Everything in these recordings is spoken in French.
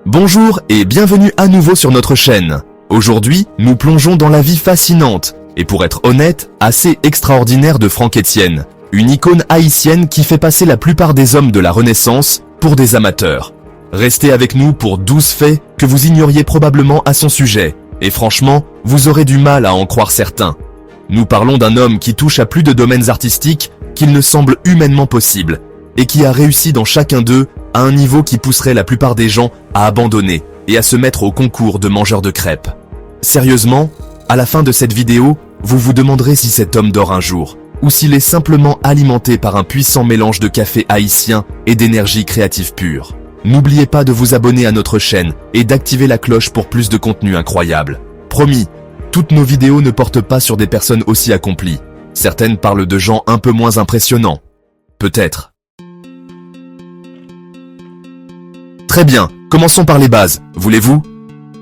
Bonjour et bienvenue à nouveau sur notre chaîne. Aujourd'hui, nous plongeons dans la vie fascinante, et pour être honnête, assez extraordinaire de Franck Etienne, une icône haïtienne qui fait passer la plupart des hommes de la Renaissance pour des amateurs. Restez avec nous pour 12 faits que vous ignoriez probablement à son sujet, et franchement, vous aurez du mal à en croire certains. Nous parlons d'un homme qui touche à plus de domaines artistiques qu'il ne semble humainement possible, et qui a réussi dans chacun d'eux à un niveau qui pousserait la plupart des gens à abandonner et à se mettre au concours de mangeurs de crêpes. Sérieusement, à la fin de cette vidéo, vous vous demanderez si cet homme dort un jour, ou s'il est simplement alimenté par un puissant mélange de café haïtien et d'énergie créative pure. N'oubliez pas de vous abonner à notre chaîne et d'activer la cloche pour plus de contenu incroyable. Promis, toutes nos vidéos ne portent pas sur des personnes aussi accomplies. Certaines parlent de gens un peu moins impressionnants. Peut-être. Très bien, commençons par les bases, voulez-vous?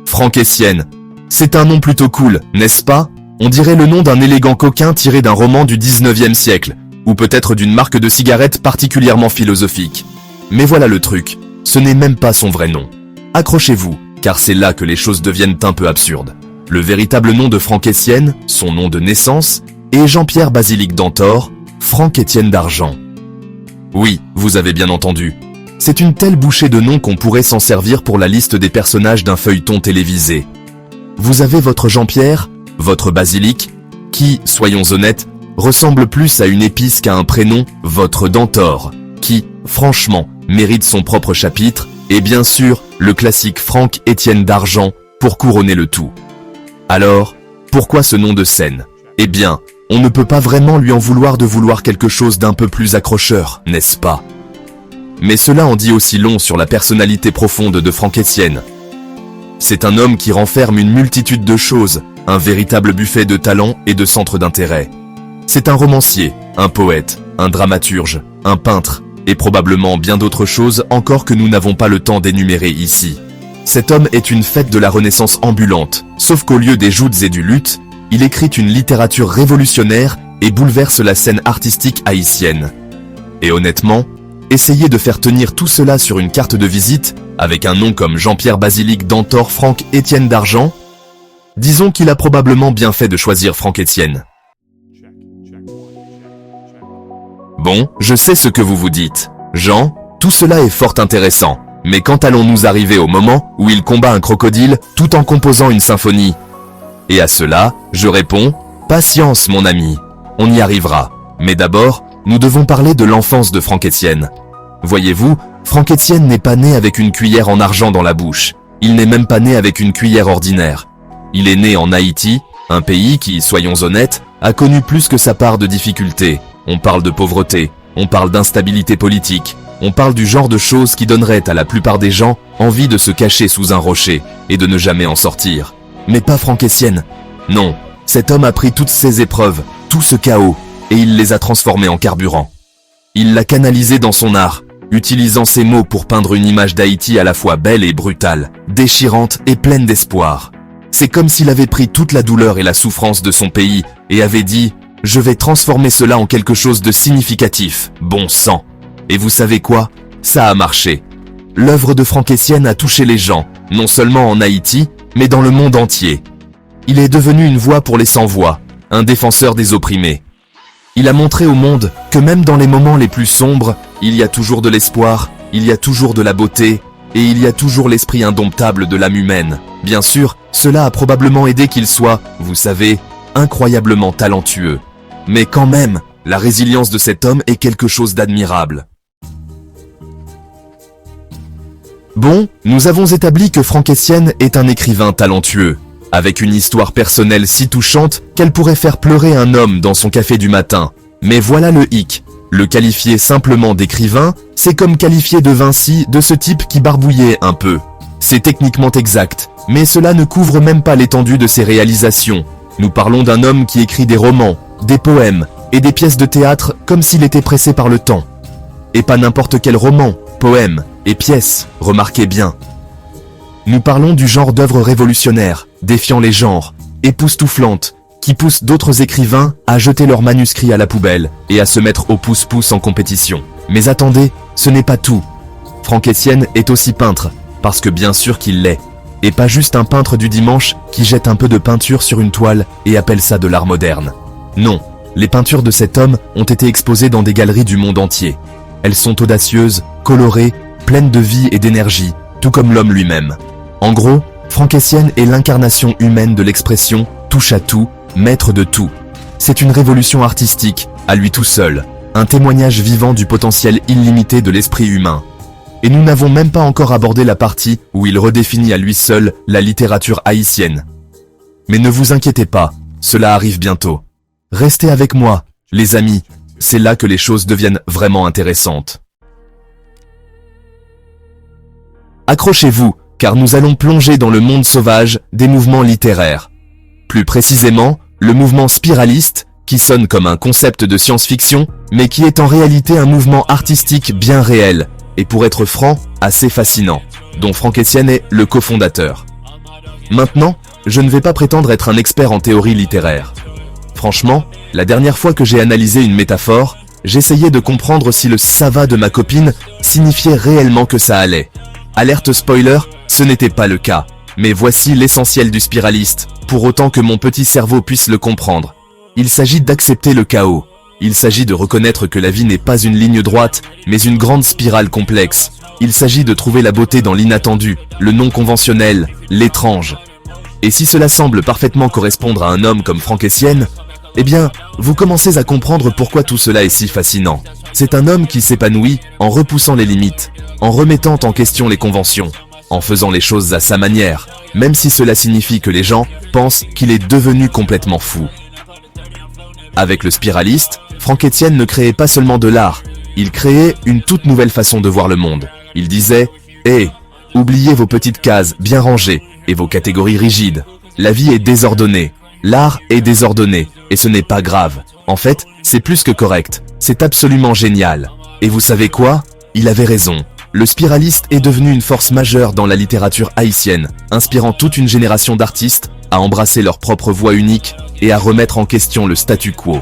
Franck Etienne. C'est un nom plutôt cool, n'est-ce pas? On dirait le nom d'un élégant coquin tiré d'un roman du 19e siècle, ou peut-être d'une marque de cigarettes particulièrement philosophique. Mais voilà le truc, ce n'est même pas son vrai nom. Accrochez-vous, car c'est là que les choses deviennent un peu absurdes. Le véritable nom de Franck Etienne, son nom de naissance, est Jean-Pierre Basilique Dantor, Franck Etienne d'Argent. Oui, vous avez bien entendu. C'est une telle bouchée de noms qu'on pourrait s'en servir pour la liste des personnages d'un feuilleton télévisé. Vous avez votre Jean-Pierre, votre Basilique, qui, soyons honnêtes, ressemble plus à une épice qu'à un prénom, votre Dantor, qui, franchement, mérite son propre chapitre, et bien sûr, le classique Franck Etienne d'Argent pour couronner le tout. Alors, pourquoi ce nom de scène? Eh bien, on ne peut pas vraiment lui en vouloir de vouloir quelque chose d'un peu plus accrocheur, n'est-ce pas? Mais cela en dit aussi long sur la personnalité profonde de Franck Etienne. C'est un homme qui renferme une multitude de choses, un véritable buffet de talents et de centres d'intérêt. C'est un romancier, un poète, un dramaturge, un peintre, et probablement bien d'autres choses encore que nous n'avons pas le temps d'énumérer ici. Cet homme est une fête de la Renaissance ambulante, sauf qu'au lieu des joutes et du luth, il écrit une littérature révolutionnaire et bouleverse la scène artistique haïtienne. Et honnêtement, essayer de faire tenir tout cela sur une carte de visite, avec un nom comme Jean-Pierre Basilique Dantor Franck Etienne d'Argent, disons qu'il a probablement bien fait de choisir Franck Etienne. Bon, je sais ce que vous vous dites. Jean, tout cela est fort intéressant, mais quand allons-nous arriver au moment où il combat un crocodile tout en composant une symphonie? Et à cela, je réponds, patience mon ami, on y arrivera. Mais d'abord, nous devons parler de l'enfance de Franck Etienne. Voyez-vous, Franck Etienne n'est pas né avec une cuillère en argent dans la bouche. Il n'est même pas né avec une cuillère ordinaire. Il est né en Haïti, un pays qui, soyons honnêtes, a connu plus que sa part de difficultés. On parle de pauvreté, on parle d'instabilité politique, on parle du genre de choses qui donneraient à la plupart des gens envie de se cacher sous un rocher et de ne jamais en sortir. Mais pas Franck Etienne. Non, cet homme a pris toutes ces épreuves, tout ce chaos, et il les a transformés en carburant. Il l'a canalisé dans son art, utilisant ses mots pour peindre une image d'Haïti à la fois belle et brutale, déchirante et pleine d'espoir. C'est comme s'il avait pris toute la douleur et la souffrance de son pays et avait dit « Je vais transformer cela en quelque chose de significatif, bon sang ». Et vous savez quoi? Ça a marché. L'œuvre de Franck Etienne a touché les gens, non seulement en Haïti, mais dans le monde entier. Il est devenu une voix pour les sans-voix, un défenseur des opprimés. Il a montré au monde que même dans les moments les plus sombres, il y a toujours de l'espoir, il y a toujours de la beauté, et il y a toujours l'esprit indomptable de l'âme humaine. Bien sûr, cela a probablement aidé qu'il soit, vous savez, incroyablement talentueux. Mais quand même, la résilience de cet homme est quelque chose d'admirable. Bon, nous avons établi que Franck Etienne est un écrivain talentueux, avec une histoire personnelle si touchante qu'elle pourrait faire pleurer un homme dans son café du matin. Mais voilà le hic. Le qualifier simplement d'écrivain, c'est comme qualifier de Vinci de ce type qui barbouillait un peu. C'est techniquement exact, mais cela ne couvre même pas l'étendue de ses réalisations. Nous parlons d'un homme qui écrit des romans, des poèmes et des pièces de théâtre comme s'il était pressé par le temps. Et pas n'importe quel roman, poème et pièce, remarquez bien. Nous parlons du genre d'œuvre révolutionnaire, défiant les genres, époustouflante, qui pousse d'autres écrivains à jeter leurs manuscrits à la poubelle et à se mettre au pouce-pouce en compétition. Mais attendez, ce n'est pas tout. Franck Etienne est aussi peintre, parce que bien sûr qu'il l'est. Et pas juste un peintre du dimanche qui jette un peu de peinture sur une toile et appelle ça de l'art moderne. Non, les peintures de cet homme ont été exposées dans des galeries du monde entier. Elles sont audacieuses, colorées, pleines de vie et d'énergie, tout comme l'homme lui-même. En gros, Franck Etienne est l'incarnation humaine de l'expression touche à tout, maître de tout. C'est une révolution artistique, à lui tout seul, un témoignage vivant du potentiel illimité de l'esprit humain. Et nous n'avons même pas encore abordé la partie où il redéfinit à lui seul la littérature haïtienne. Mais ne vous inquiétez pas, cela arrive bientôt. Restez avec moi, les amis, c'est là que les choses deviennent vraiment intéressantes. Accrochez-vous, car nous allons plonger dans le monde sauvage des mouvements littéraires. Plus précisément, le mouvement spiraliste, qui sonne comme un concept de science-fiction, mais qui est en réalité un mouvement artistique bien réel, et pour être franc, assez fascinant, dont Franck Etienne est le cofondateur. Maintenant, je ne vais pas prétendre être un expert en théorie littéraire. Franchement, la dernière fois que j'ai analysé une métaphore, j'essayais de comprendre si le « ça va » de ma copine signifiait réellement que ça allait. Alerte spoiler, ce n'était pas le cas, mais voici l'essentiel du spiraliste, pour autant que mon petit cerveau puisse le comprendre. Il s'agit d'accepter le chaos. Il s'agit de reconnaître que la vie n'est pas une ligne droite, mais une grande spirale complexe. Il s'agit de trouver la beauté dans l'inattendu, le non conventionnel, l'étrange. Et si cela semble parfaitement correspondre à un homme comme Franck Etienne, eh bien, vous commencez à comprendre pourquoi tout cela est si fascinant. C'est un homme qui s'épanouit en repoussant les limites, en remettant en question les conventions, en faisant les choses à sa manière, même si cela signifie que les gens pensent qu'il est devenu complètement fou. Avec le spiraliste, Franck Etienne ne créait pas seulement de l'art, il créait une toute nouvelle façon de voir le monde. Il disait « Hé, oubliez vos petites cases bien rangées et vos catégories rigides. La vie est désordonnée, l'art est désordonné, et ce n'est pas grave. En fait, c'est plus que correct, c'est absolument génial. Et vous savez quoi? Il avait raison. Le spiraliste est devenu une force majeure dans la littérature haïtienne, inspirant toute une génération d'artistes à embrasser leur propre voix unique et à remettre en question le statu quo.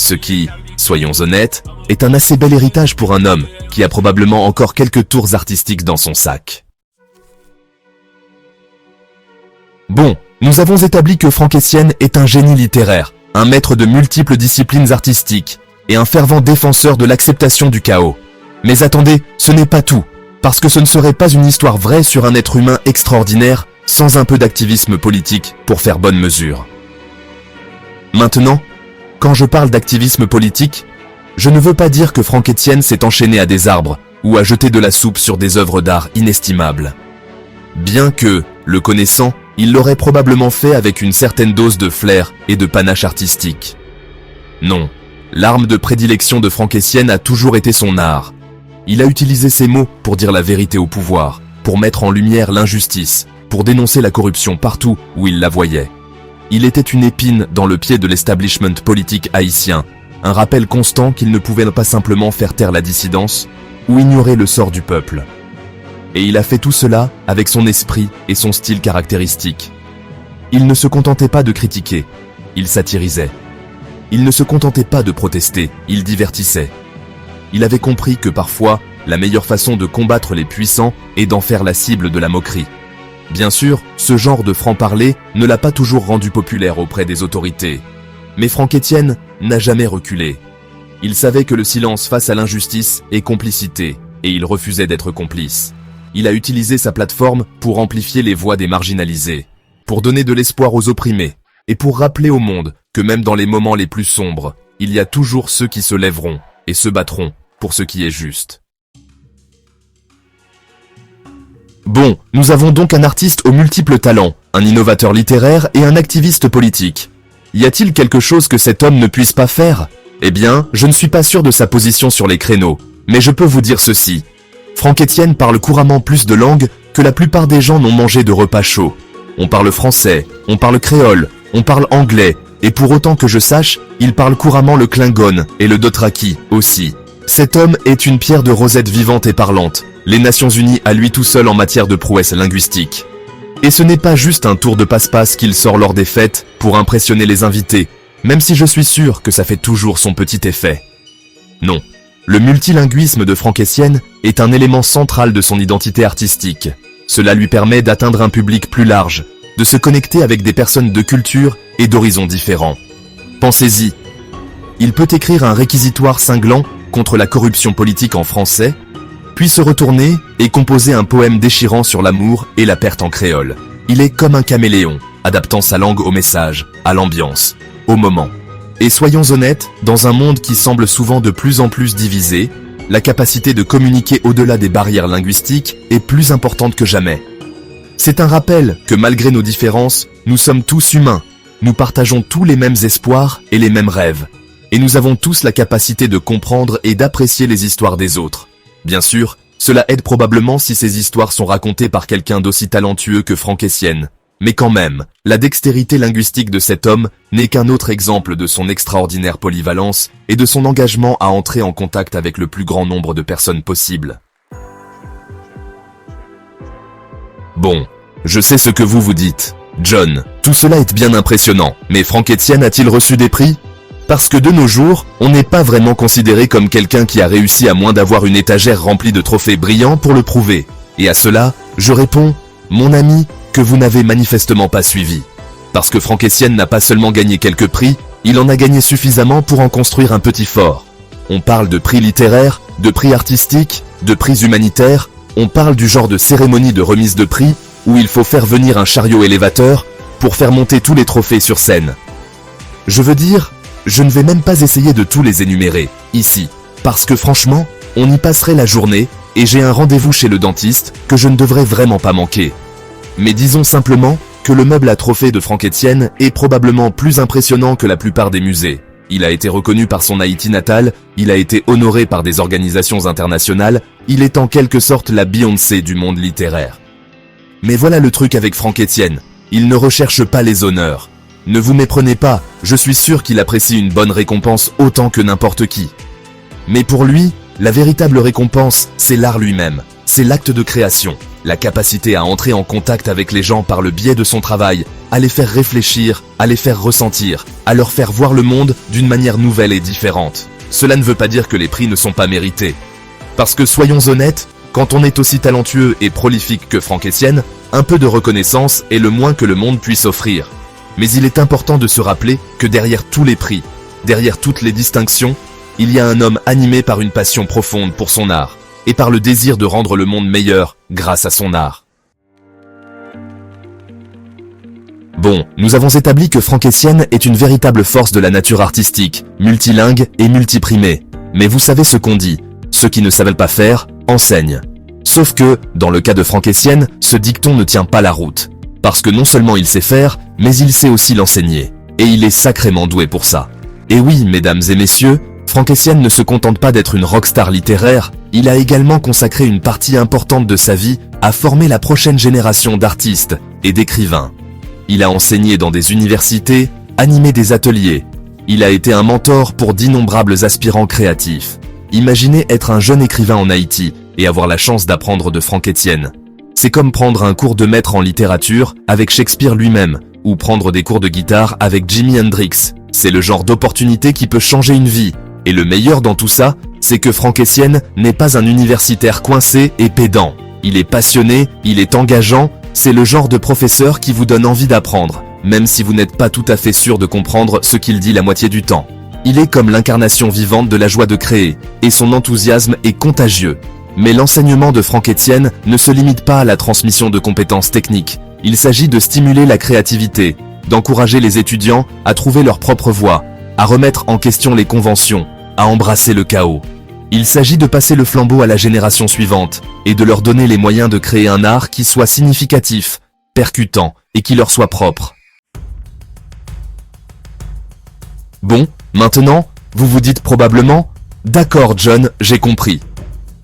Ce qui, soyons honnêtes, est un assez bel héritage pour un homme qui a probablement encore quelques tours artistiques dans son sac. Bon, nous avons établi que Franck Etienne est un génie littéraire, un maître de multiples disciplines artistiques et un fervent défenseur de l'acceptation du chaos. Mais attendez, ce n'est pas tout, parce que ce ne serait pas une histoire vraie sur un être humain extraordinaire sans un peu d'activisme politique pour faire bonne mesure. Maintenant, quand je parle d'activisme politique, je ne veux pas dire que Franck Etienne s'est enchaîné à des arbres ou à jeter de la soupe sur des œuvres d'art inestimables. Bien que, le connaissant, il l'aurait probablement fait avec une certaine dose de flair et de panache artistique. Non, l'arme de prédilection de Franck Etienne a toujours été son art. Il a utilisé ses mots pour dire la vérité au pouvoir, pour mettre en lumière l'injustice, pour dénoncer la corruption partout où il la voyait. Il était une épine dans le pied de l'establishment politique haïtien, un rappel constant qu'il ne pouvait pas simplement faire taire la dissidence ou ignorer le sort du peuple. Et il a fait tout cela avec son esprit et son style caractéristique. Il ne se contentait pas de critiquer, il satirisait. Il ne se contentait pas de protester, il divertissait. Il avait compris que parfois, la meilleure façon de combattre les puissants est d'en faire la cible de la moquerie. Bien sûr, ce genre de franc-parler ne l'a pas toujours rendu populaire auprès des autorités. Mais Franck Etienne n'a jamais reculé. Il savait que le silence face à l'injustice est complicité, et il refusait d'être complice. Il a utilisé sa plateforme pour amplifier les voix des marginalisés, pour donner de l'espoir aux opprimés, et pour rappeler au monde que même dans les moments les plus sombres, il y a toujours ceux qui se lèveront et se battront pour ce qui est juste. Bon, nous avons donc un artiste aux multiples talents, un innovateur littéraire et un activiste politique. Y a-t-il quelque chose que cet homme ne puisse pas faire? Eh bien, je ne suis pas sûr de sa position sur les créneaux, mais je peux vous dire ceci. Franck Etienne parle couramment plus de langues que la plupart des gens n'ont mangé de repas chauds. On parle français, on parle créole, on parle anglais, et pour autant que je sache, il parle couramment le klingon et le dothraki aussi. Cet homme est une pierre de rosette vivante et parlante, les Nations Unies à lui tout seul en matière de prouesse linguistique. Et ce n'est pas juste un tour de passe-passe qu'il sort lors des fêtes pour impressionner les invités, même si je suis sûr que ça fait toujours son petit effet. Non, Le multilinguisme de Franck Essienne est un élément central de son identité artistique. Cela lui permet d'atteindre un public plus large, de se connecter avec des personnes de culture et d'horizons différents. Pensez-y. Il peut écrire un réquisitoire cinglant contre la corruption politique en français, puis se retourner et composer un poème déchirant sur l'amour et la perte en créole. Il est comme un caméléon, adaptant sa langue au message, à l'ambiance, au moment. Et soyons honnêtes, dans un monde qui semble souvent de plus en plus divisé, la capacité de communiquer au-delà des barrières linguistiques est plus importante que jamais. C'est un rappel que malgré nos différences, nous sommes tous humains, nous partageons tous les mêmes espoirs et les mêmes rêves, et nous avons tous la capacité de comprendre et d'apprécier les histoires des autres. Bien sûr, cela aide probablement si ces histoires sont racontées par quelqu'un d'aussi talentueux que Franck Essienne. Mais quand même, la dextérité linguistique de cet homme n'est qu'un autre exemple de son extraordinaire polyvalence et de son engagement à entrer en contact avec le plus grand nombre de personnes possible. Bon, je sais ce que vous vous dites. John, tout cela est bien impressionnant, mais Franck Essienne a-t-il reçu des prix ? Parce que de nos jours, on n'est pas vraiment considéré comme quelqu'un qui a réussi à moins d'avoir une étagère remplie de trophées brillants pour le prouver. Et à cela, je réponds, mon ami, que vous n'avez manifestement pas suivi. Parce que Franck Essienne n'a pas seulement gagné quelques prix, il en a gagné suffisamment pour en construire un petit fort. On parle de prix littéraires, de prix artistiques, de prix humanitaires, on parle du genre de cérémonie de remise de prix où il faut faire venir un chariot élévateur pour faire monter tous les trophées sur scène. Je veux dire, je ne vais même pas essayer de tous les énumérer, ici, parce que franchement, on y passerait la journée et j'ai un rendez-vous chez le dentiste que je ne devrais vraiment pas manquer. Mais disons simplement que le meuble à trophées de Franck Essienne est probablement plus impressionnant que la plupart des musées. Il a été reconnu par son Haïti natal, il a été honoré par des organisations internationales, il est en quelque sorte la Beyoncé du monde littéraire. Mais voilà le truc avec Franck Essienne, il ne recherche pas les honneurs. Ne vous méprenez pas, je suis sûr qu'il apprécie une bonne récompense autant que n'importe qui. Mais pour lui, la véritable récompense, c'est l'art lui-même, c'est l'acte de création. La capacité à entrer en contact avec les gens par le biais de son travail, à les faire réfléchir, à les faire ressentir, à leur faire voir le monde d'une manière nouvelle et différente. Cela ne veut pas dire que les prix ne sont pas mérités. Parce que soyons honnêtes, quand on est aussi talentueux et prolifique que Franck Essienne, un peu de reconnaissance est le moins que le monde puisse offrir. Mais il est important de se rappeler que derrière tous les prix, derrière toutes les distinctions, il y a un homme animé par une passion profonde pour son art, et par le désir de rendre le monde meilleur grâce à son art. Bon, nous avons établi que Franck Essienne est une véritable force de la nature artistique, multilingue et multiprimée. Mais vous savez ce qu'on dit, ceux qui ne savent pas faire, enseignent. Sauf que, dans le cas de Franck Essienne, ce dicton ne tient pas la route. Parce que non seulement il sait faire, mais il sait aussi l'enseigner. Et il est sacrément doué pour ça. Et oui, mesdames et messieurs, Franck Essienne ne se contente pas d'être une rockstar littéraire, il a également consacré une partie importante de sa vie à former la prochaine génération d'artistes et d'écrivains. Il a enseigné dans des universités, animé des ateliers. Il a été un mentor pour d'innombrables aspirants créatifs. Imaginez être un jeune écrivain en Haïti et avoir la chance d'apprendre de Franck Essienne. C'est comme prendre un cours de maître en littérature avec Shakespeare lui-même, ou prendre des cours de guitare avec Jimi Hendrix. C'est le genre d'opportunité qui peut changer une vie. Et le meilleur dans tout ça, c'est que Franck Essienne n'est pas un universitaire coincé et pédant. Il est passionné, il est engageant, c'est le genre de professeur qui vous donne envie d'apprendre, même si vous n'êtes pas tout à fait sûr de comprendre ce qu'il dit la moitié du temps. Il est comme l'incarnation vivante de la joie de créer, et son enthousiasme est contagieux. Mais l'enseignement de Franck Essienne ne se limite pas à la transmission de compétences techniques. Il s'agit de stimuler la créativité, d'encourager les étudiants à trouver leur propre voie, à remettre en question les conventions, à embrasser le chaos. Il s'agit de passer le flambeau à la génération suivante et de leur donner les moyens de créer un art qui soit significatif, percutant et qui leur soit propre. Bon, maintenant, vous vous dites probablement « D'accord John, j'ai compris ».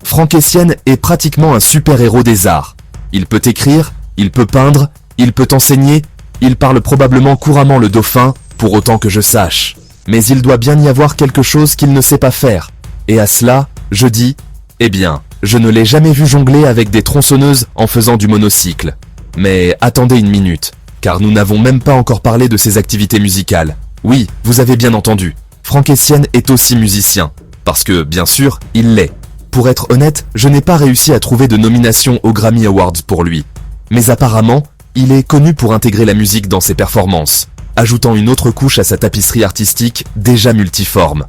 Franck Essienne est pratiquement un super-héros des arts. Il peut écrire, il peut peindre, il peut enseigner, il parle probablement couramment le dauphin, pour autant que je sache. Mais il doit bien y avoir quelque chose qu'il ne sait pas faire. Et à cela, je dis, eh bien, je ne l'ai jamais vu jongler avec des tronçonneuses en faisant du monocycle. Mais attendez une minute, car nous n'avons même pas encore parlé de ses activités musicales. Oui, vous avez bien entendu, Franck Essienne est aussi musicien. Parce que, bien sûr, il l'est. Pour être honnête, je n'ai pas réussi à trouver de nomination aux Grammy Awards pour lui. Mais apparemment, il est connu pour intégrer la musique dans ses performances, ajoutant une autre couche à sa tapisserie artistique déjà multiforme.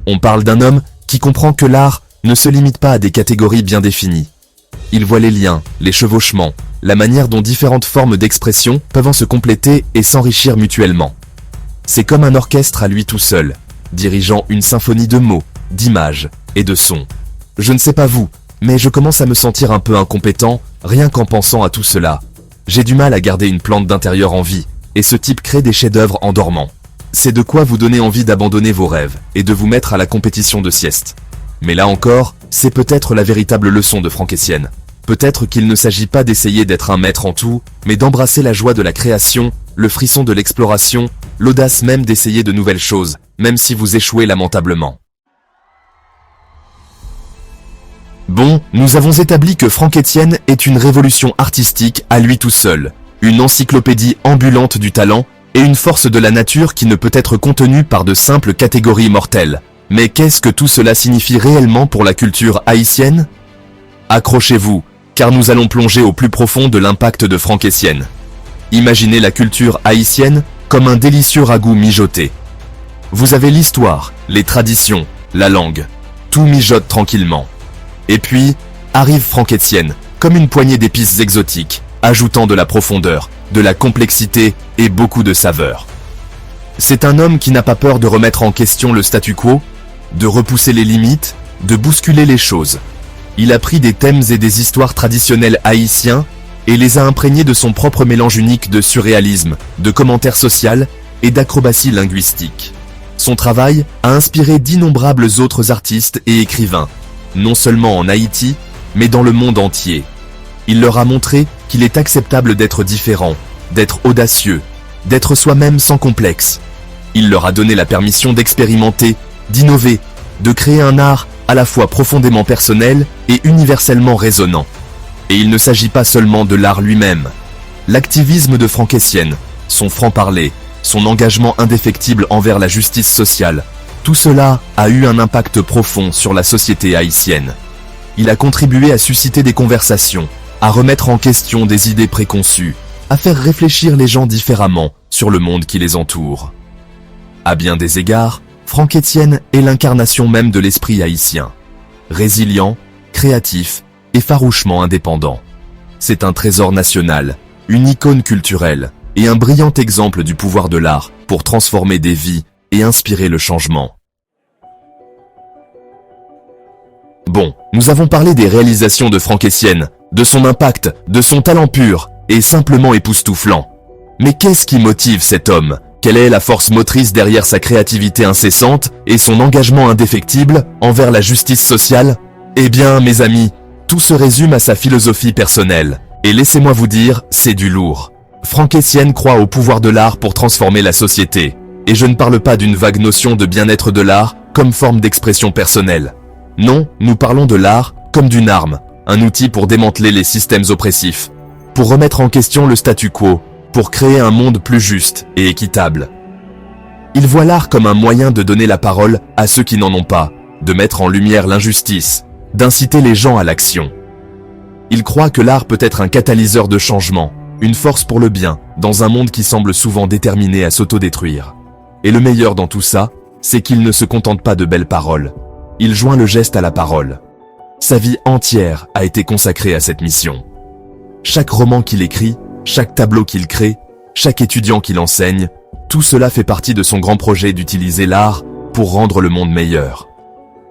On parle d'un homme qui comprend que l'art ne se limite pas à des catégories bien définies. Il voit les liens, les chevauchements, la manière dont différentes formes d'expression peuvent se compléter et s'enrichir mutuellement. C'est comme un orchestre à lui tout seul, dirigeant une symphonie de mots, d'images et de sons. Je ne sais pas vous, mais je commence à me sentir un peu incompétent rien qu'en pensant à tout cela. J'ai du mal à garder une plante d'intérieur en vie, et ce type crée des chefs-d'œuvre en dormant. C'est de quoi vous donner envie d'abandonner vos rêves et de vous mettre à la compétition de sieste. Mais là encore, c'est peut-être la véritable leçon de Franck Etienne. Peut-être qu'il ne s'agit pas d'essayer d'être un maître en tout, mais d'embrasser la joie de la création, le frisson de l'exploration, l'audace même d'essayer de nouvelles choses, même si vous échouez lamentablement. Bon, nous avons établi que Franck Etienne est une révolution artistique à lui tout seul, une encyclopédie ambulante du talent et une force de la nature qui ne peut être contenue par de simples catégories mortelles. Mais qu'est-ce que tout cela signifie réellement pour la culture haïtienne? Accrochez-vous, car nous allons plonger au plus profond de l'impact de Franck Etienne. Imaginez la culture haïtienne comme un délicieux ragoût mijoté. Vous avez l'histoire, les traditions, la langue, tout mijote tranquillement. Et puis, arrive Franck Etienne, comme une poignée d'épices exotiques, ajoutant de la profondeur, de la complexité et beaucoup de saveur. C'est un homme qui n'a pas peur de remettre en question le statu quo, de repousser les limites, de bousculer les choses. Il a pris des thèmes et des histoires traditionnelles haïtiens et les a imprégnés de son propre mélange unique de surréalisme, de commentaires sociaux et d'acrobatie linguistique. Son travail a inspiré d'innombrables autres artistes et écrivains, non seulement en Haïti, mais dans le monde entier. Il leur a montré qu'il est acceptable d'être différent, d'être audacieux, d'être soi-même sans complexe. Il leur a donné la permission d'expérimenter, d'innover, de créer un art à la fois profondément personnel et universellement résonnant. Et il ne s'agit pas seulement de l'art lui-même. L'activisme de Franck Etienne, son franc-parler, son engagement indéfectible envers la justice sociale, tout cela a eu un impact profond sur la société haïtienne. Il a contribué à susciter des conversations, à remettre en question des idées préconçues, à faire réfléchir les gens différemment sur le monde qui les entoure. À bien des égards, Franck Etienne est l'incarnation même de l'esprit haïtien. Résilient, créatif et farouchement indépendant. C'est un trésor national, une icône culturelle et un brillant exemple du pouvoir de l'art pour transformer des vies et inspirer le changement. Bon, nous avons parlé des réalisations de Franck Etienne, de son impact, de son talent pur et simplement époustouflant. Mais qu'est-ce qui motive cet homme? Quelle est la force motrice derrière sa créativité incessante et son engagement indéfectible envers la justice sociale? Eh bien, mes amis, tout se résume à sa philosophie personnelle. Et laissez-moi vous dire, c'est du lourd. Franck Etienne croit au pouvoir de l'art pour transformer la société. Et je ne parle pas d'une vague notion de bien-être de l'art comme forme d'expression personnelle. Non, nous parlons de l'art comme d'une arme, un outil pour démanteler les systèmes oppressifs, pour remettre en question le statu quo, pour créer un monde plus juste et équitable. Il voit l'art comme un moyen de donner la parole à ceux qui n'en ont pas, de mettre en lumière l'injustice, d'inciter les gens à l'action. Il croit que l'art peut être un catalyseur de changement, une force pour le bien, dans un monde qui semble souvent déterminé à s'autodétruire. Et le meilleur dans tout ça, c'est qu'il ne se contente pas de belles paroles. Il joint le geste à la parole. Sa vie entière a été consacrée à cette mission. Chaque roman qu'il écrit, chaque tableau qu'il crée, chaque étudiant qu'il enseigne, tout cela fait partie de son grand projet d'utiliser l'art pour rendre le monde meilleur.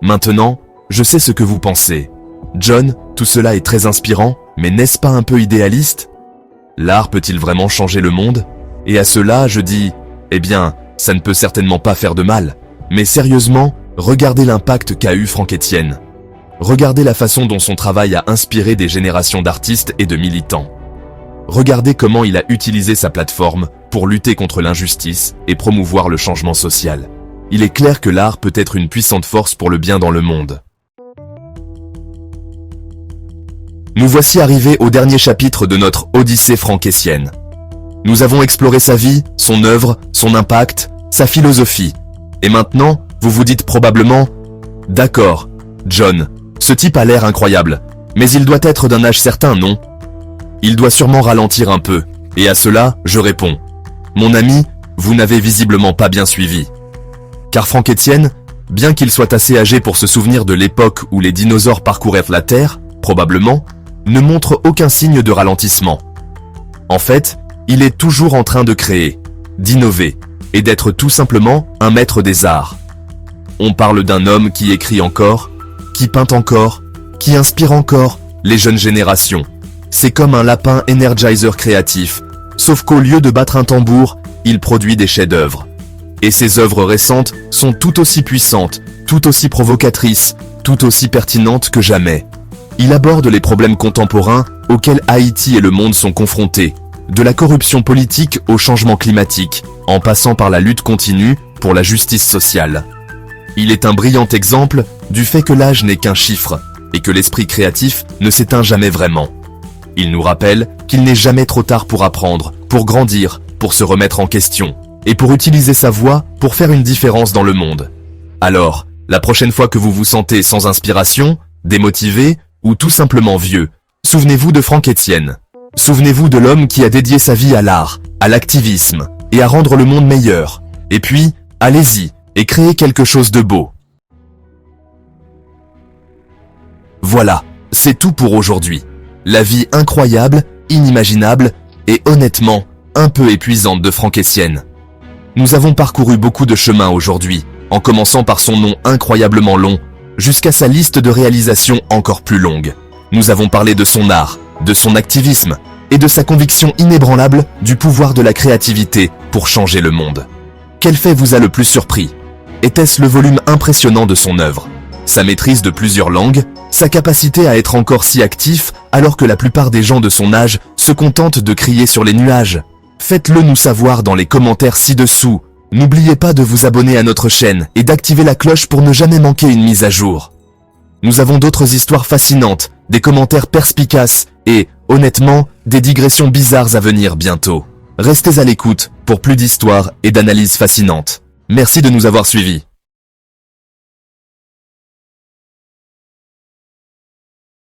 Maintenant, je sais ce que vous pensez. John, tout cela est très inspirant, mais n'est-ce pas un peu idéaliste? L'art peut-il vraiment changer le monde? Et à cela, je dis, eh bien, ça ne peut certainement pas faire de mal. Mais sérieusement, regardez l'impact qu'a eu Franck Etienne. Regardez la façon dont son travail a inspiré des générations d'artistes et de militants. Regardez comment il a utilisé sa plateforme pour lutter contre l'injustice et promouvoir le changement social. Il est clair que l'art peut être une puissante force pour le bien dans le monde. Nous voici arrivés au dernier chapitre de notre Odyssée Franck Etienne. Nous avons exploré sa vie, son œuvre, son impact, sa philosophie. Et maintenant, vous vous dites probablement, D'accord, John, ce type a l'air incroyable, mais il doit être d'un âge certain, non? Il doit sûrement ralentir un peu, et à cela, je réponds. Mon ami, vous n'avez visiblement pas bien suivi. Car Franck Etienne, bien qu'il soit assez âgé pour se souvenir de l'époque où les dinosaures parcourèrent la Terre, probablement, ne montre aucun signe de ralentissement. En fait, il est toujours en train de créer, d'innover, et d'être tout simplement un maître des arts. On parle d'un homme qui écrit encore, qui peint encore, qui inspire encore les jeunes générations. C'est comme un lapin energizer créatif, sauf qu'au lieu de battre un tambour, il produit des chefs-d'œuvre. Et ses œuvres récentes sont tout aussi puissantes, tout aussi provocatrices, tout aussi pertinentes que jamais. Il aborde les problèmes contemporains auxquels Haïti et le monde sont confrontés, de la corruption politique au changement climatique, en passant par la lutte continue pour la justice sociale. Il est un brillant exemple du fait que l'âge n'est qu'un chiffre, et que l'esprit créatif ne s'éteint jamais vraiment. Il nous rappelle qu'il n'est jamais trop tard pour apprendre, pour grandir, pour se remettre en question, et pour utiliser sa voix pour faire une différence dans le monde. Alors, la prochaine fois que vous vous sentez sans inspiration, démotivé, ou tout simplement vieux, souvenez-vous de Franck Etienne. Souvenez-vous de l'homme qui a dédié sa vie à l'art, à l'activisme, et à rendre le monde meilleur. Et puis, allez-y, et créez quelque chose de beau. Voilà, c'est tout pour aujourd'hui. La vie incroyable, inimaginable, et honnêtement, un peu épuisante de Franck Etienne. Nous avons parcouru beaucoup de chemin aujourd'hui, en commençant par son nom incroyablement long, jusqu'à sa liste de réalisations encore plus longue. Nous avons parlé de son art, de son activisme, et de sa conviction inébranlable du pouvoir de la créativité pour changer le monde. Quel fait vous a le plus surpris? Était-ce le volume impressionnant de son œuvre, sa maîtrise de plusieurs langues, sa capacité à être encore si actif alors que la plupart des gens de son âge se contentent de crier sur les nuages? Faites-le nous savoir dans les commentaires ci-dessous. N'oubliez pas de vous abonner à notre chaîne et d'activer la cloche pour ne jamais manquer une mise à jour. Nous avons d'autres histoires fascinantes, des commentaires perspicaces et, honnêtement, des digressions bizarres à venir bientôt. Restez à l'écoute pour plus d'histoires et d'analyses fascinantes. Merci de nous avoir suivis.